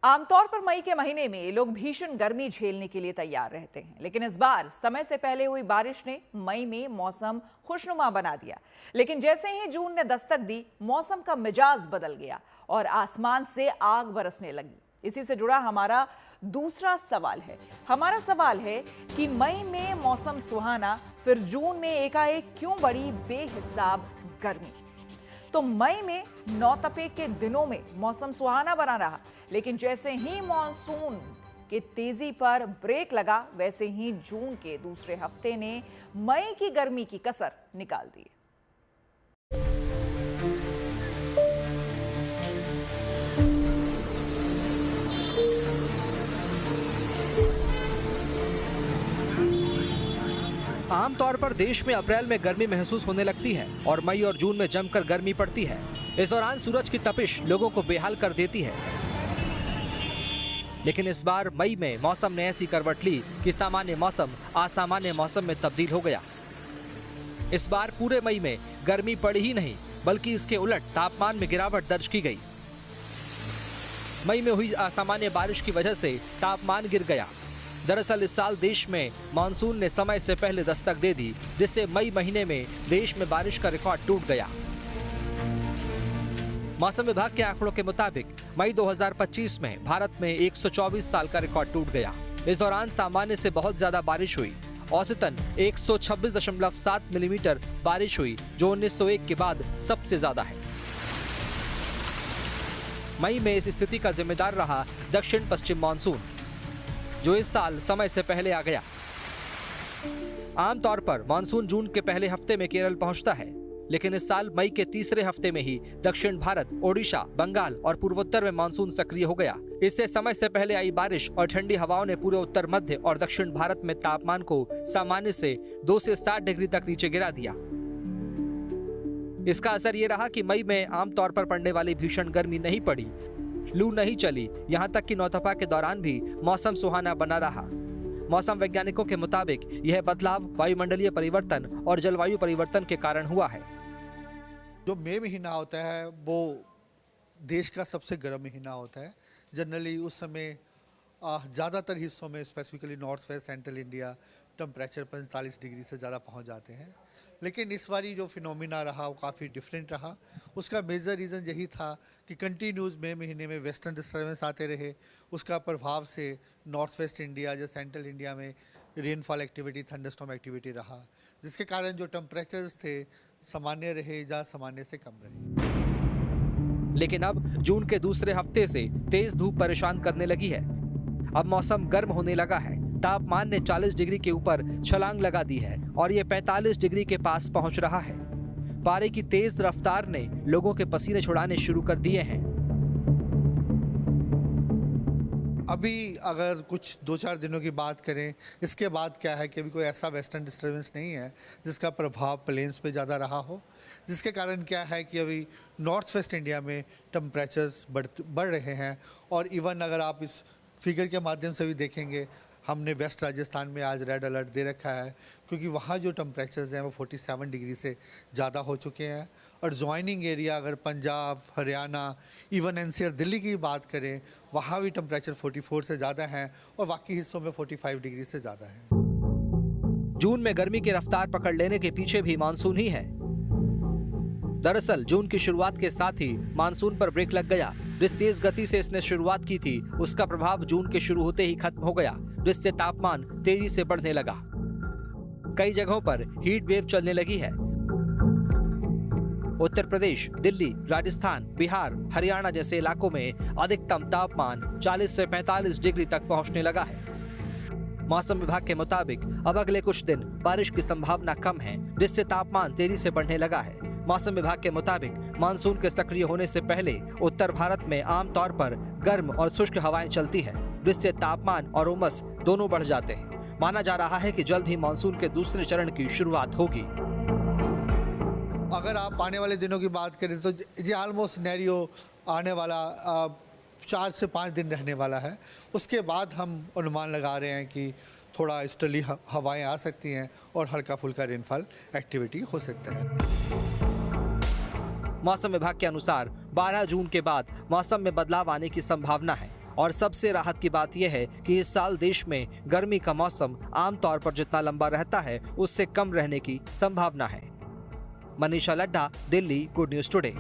आमतौर पर मई के महीने में लोग भीषण गर्मी झेलने के लिए तैयार रहते हैं, लेकिन इस बार समय से पहले हुई बारिश ने मई में मौसम खुशनुमा बना दिया। लेकिन जैसे ही जून ने दस्तक दी, मौसम का मिजाज बदल गया और आसमान से आग बरसने लगी। इसी से जुड़ा हमारा दूसरा सवाल है। हमारा सवाल है कि मई में मौसम सुहाना, फिर जून में एकाएक क्यों बढ़ी बेहिसाब गर्मी। तो मई में नौतपे के दिनों में मौसम सुहाना बना रहा, लेकिन जैसे ही मॉनसून के तेजी पर ब्रेक लगा, वैसे ही जून के दूसरे हफ्ते ने मई की गर्मी की कसर निकाल दी। आमतौर पर देश में अप्रैल में गर्मी महसूस होने लगती है और मई और जून में जमकर गर्मी पड़ती है। इस दौरान सूरज की तपिश लोगों को बेहाल कर देती है। लेकिन इस बार मई में मौसम ने ऐसी करवट ली कि सामान्य मौसम असामान्य मौसम में तब्दील हो गया। इस बार पूरे मई में गर्मी पड़ी ही नहीं, बल्कि इसके उलट तापमान में गिरावट दर्ज की गई। मई में हुई असामान्य बारिश की वजह से तापमान गिर गया। दरअसल इस साल देश में मानसून ने समय से पहले दस्तक दे दी, जिससे मई महीने में देश में बारिश का रिकॉर्ड टूट गया। मौसम विभाग के आंकड़ों के मुताबिक मई 2025 में भारत में 124 साल का रिकॉर्ड टूट गया। इस दौरान सामान्य से बहुत ज्यादा बारिश हुई। औसतन 126.7 मिलीमीटर बारिश हुई, जो 1901 के बाद सबसे ज्यादा है। मई में इस स्थिति का जिम्मेदार रहा दक्षिण पश्चिम मानसून, जो इस साल समय से पहले आ गया। आमतौर पर मानसून जून के पहले हफ्ते में केरल पहुंचता है, लेकिन इस साल मई के तीसरे हफ्ते में ही दक्षिण भारत, ओडिशा, बंगाल और पूर्वोत्तर में मानसून सक्रिय हो गया। इससे समय से पहले आई बारिश और ठंडी हवाओं ने पूरे उत्तर मध्य और दक्षिण भारत में तापमान को सामान्य से 2 से 7 डिग्री तक नीचे गिरा दिया। इसका असर ये रहा कि मई में आमतौर पर पड़ने वाली भीषण गर्मी नहीं पड़ी, लू नहीं चली, यहाँ तक कि नौतपा के दौरान भी मौसम सुहाना बना रहा। मौसम वैज्ञानिकों के मुताबिक यह बदलाव वायुमंडलीय परिवर्तन और जलवायु परिवर्तन के कारण हुआ है। जो मई महीना होता है वो देश का सबसे गर्म महीना होता है। जनरली उस समय ज़्यादातर हिस्सों में, specifically north west central India, temperature 45 degree से ज़्यादा पहुंच जाते हैं। लेकिन इस बारी जो फिनोमिना रहा वो काफ़ी डिफरेंट रहा। उसका मेजर रीज़न यही था कि कंटिन्यूस मई महीने में वेस्टर्न डिस्टर्बेंस आते रहे। उसका प्रभाव से नॉर्थ वेस्ट इंडिया या सेंट्रल इंडिया में रेनफॉल एक्टिविटी, थंडरस्टॉर्म एक्टिविटी रहा, जिसके कारण जो टेम्परेचर्स थे सामान्य रहे या सामान्य से कम रहे। लेकिन अब जून के दूसरे हफ्ते से तेज धूप परेशान करने लगी है। अब मौसम गर्म होने लगा है। तापमान ने 40 डिग्री के ऊपर छलांग लगा दी है और ये 45 डिग्री के पास पहुंच रहा है। पारे की तेज रफ्तार ने लोगों के पसीने छुड़ाने शुरू कर दिए हैं। अभी अगर कुछ 2-4 दिनों की बात करें, इसके बाद क्या है कि अभी कोई ऐसा वेस्टर्न डिस्टर्बेंस नहीं है जिसका प्रभाव प्लेन्स पे ज़्यादा रहा हो, जिसके कारण क्या है कि अभी नॉर्थ वेस्ट इंडिया में टेम्परेचर्स बढ़ रहे हैं। और इवन अगर आप इस फिगर के माध्यम से भी देखेंगे, हमने वेस्ट राजस्थान में आज रेड अलर्ट दे रखा है, क्योंकि वहाँ जो टेम्परेचर्स हैं वो 47 डिग्री से ज़्यादा हो चुके हैं। और ज्वाइनिंग एरिया अगर पंजाब, हरियाणा, इवन एनसीआर दिल्ली की बात करें, वहाँ भी टेम्परेचर 44 से ज़्यादा हैं और बाकी हिस्सों में 45 डिग्री से ज़्यादा है। जून में गर्मी की रफ्तार पकड़ लेने के पीछे भी मानसून ही है। दरअसल जून की शुरुआत के साथ ही मानसून पर ब्रेक लग गया। जिस तेज गति से इसने शुरुआत की थी, उसका प्रभाव जून के शुरू होते ही खत्म हो गया, जिससे तापमान तेजी से बढ़ने लगा। कई जगहों पर हीट वेव चलने लगी है। उत्तर प्रदेश, दिल्ली, राजस्थान, बिहार, हरियाणा जैसे इलाकों में अधिकतम तापमान 40 से 45 डिग्री तक पहुंचने लगा है। मौसम विभाग के मुताबिक अब अगले कुछ दिन बारिश की संभावना कम है, जिससे तापमान तेजी से बढ़ने लगा है। मौसम विभाग के मुताबिक मानसून के सक्रिय होने से पहले उत्तर भारत में आमतौर पर गर्म और शुष्क हवाएं चलती है, जिससे तापमान और उमस दोनों बढ़ जाते हैं। माना जा रहा है कि जल्द ही मानसून के दूसरे चरण की शुरुआत होगी। अगर आप आने वाले दिनों की बात करें तो ये ऑलमोस्ट सिनेरियो आने वाला 4 से 5 दिन रहने वाला है। उसके बाद हम अनुमान लगा रहे हैं कि थोड़ा ईस्टर्ली हवाएं आ सकती हैं और हल्का फुल्का रेनफॉल एक्टिविटी हो सकता है। मौसम विभाग के अनुसार 12 जून के बाद मौसम में बदलाव आने की संभावना है। और सबसे राहत की बात यह है कि इस साल देश में गर्मी का मौसम आमतौर पर जितना लंबा रहता है उससे कम रहने की संभावना है। Manisha Ladda, Delhi, good news today.